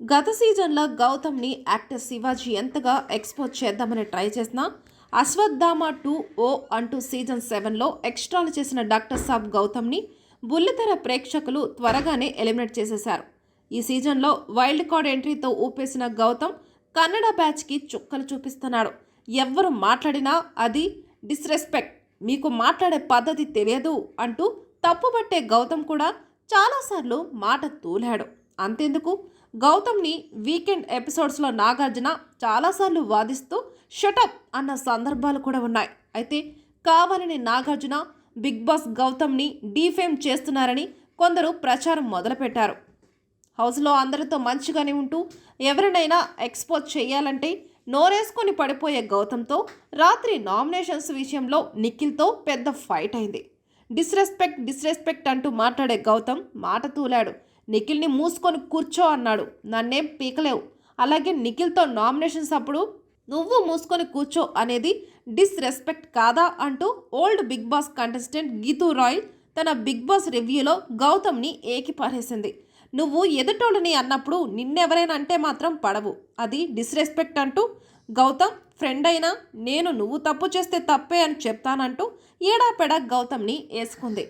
గత సీజన్లో గౌతమ్ని యాక్టర్ శివాజీ ఎంతగా ఎక్స్పోజ్ చేద్దామని ట్రై చేసినా అశ్వత్థామ 2 అంటూ సీజన్ 7లో ఎక్స్ట్రాలు చేసిన డాక్టర్ సాబ్ గౌతమ్ని బుల్లితెర ప్రేక్షకులు త్వరగానే ఎలిమినేట్ చేసేశారు. ఈ సీజన్లో వైల్డ్ కార్డ్ ఎంట్రీతో ఊపేసిన గౌతమ్ కన్నడ బ్యాచ్కి చుక్కలు చూపిస్తున్నాడు. ఎవ్వరు మాట్లాడినా అది డిస్రెస్పెక్ట్, మీకు మాట్లాడే పద్ధతి తెలియదు అంటూ తప్పుపట్టే గౌతమ్ కూడా చాలాసార్లు మాట తూలాడు. అంతెందుకు, గౌతమ్ని వీకెండ్ ఎపిసోడ్స్లో నాగార్జున చాలాసార్లు వాదిస్తూ షటప్ అన్న సందర్భాలు కూడా ఉన్నాయి. అయితే కావాలని నాగార్జున బిగ్ బాస్ గౌతమ్ని డీఫేమ్ చేస్తున్నారని కొందరు ప్రచారం మొదలుపెట్టారు. హౌస్లో అందరితో మంచిగానే ఉంటూ ఎవరినైనా ఎక్స్పోజ్ చేయాలంటే నోరేసుకొని పడిపోయే గౌతమ్తో రాత్రి నామినేషన్స్ విషయంలో నిఖిల్తో పెద్ద ఫైట్ అయింది. డిస్రెస్పెక్ట్ అంటూ మాట్లాడే గౌతమ్ మాట తూలాడు. నిఖిల్ని మూసుకొని కూర్చో అన్నాడు. నన్నేం పీకలేవు. అలాగే నిఖిల్తో నామినేషన్స్ అప్పుడు నువ్వు మూసుకొని కూర్చో అనేది డిస్రెస్పెక్ట్ కాదా అంటూ old Bigg Boss contestant Geethu Roy తన బిగ్ బాస్ రివ్యూలో గౌతమ్ని ఏకిపారేసింది. నువ్వు ఎదుటోళ్ళని అన్నప్పుడు నిన్నెవరైనా అంటే మాత్రం పడవు, అది డిస్రెస్పెక్ట్ అంటూ గౌతమ్ ఫ్రెండ్ అయినా నేను నువ్వు తప్పు చేస్తే తప్పే అని చెప్తానంటూ ఏడాపెడా గౌతమ్ని వేసుకుంది.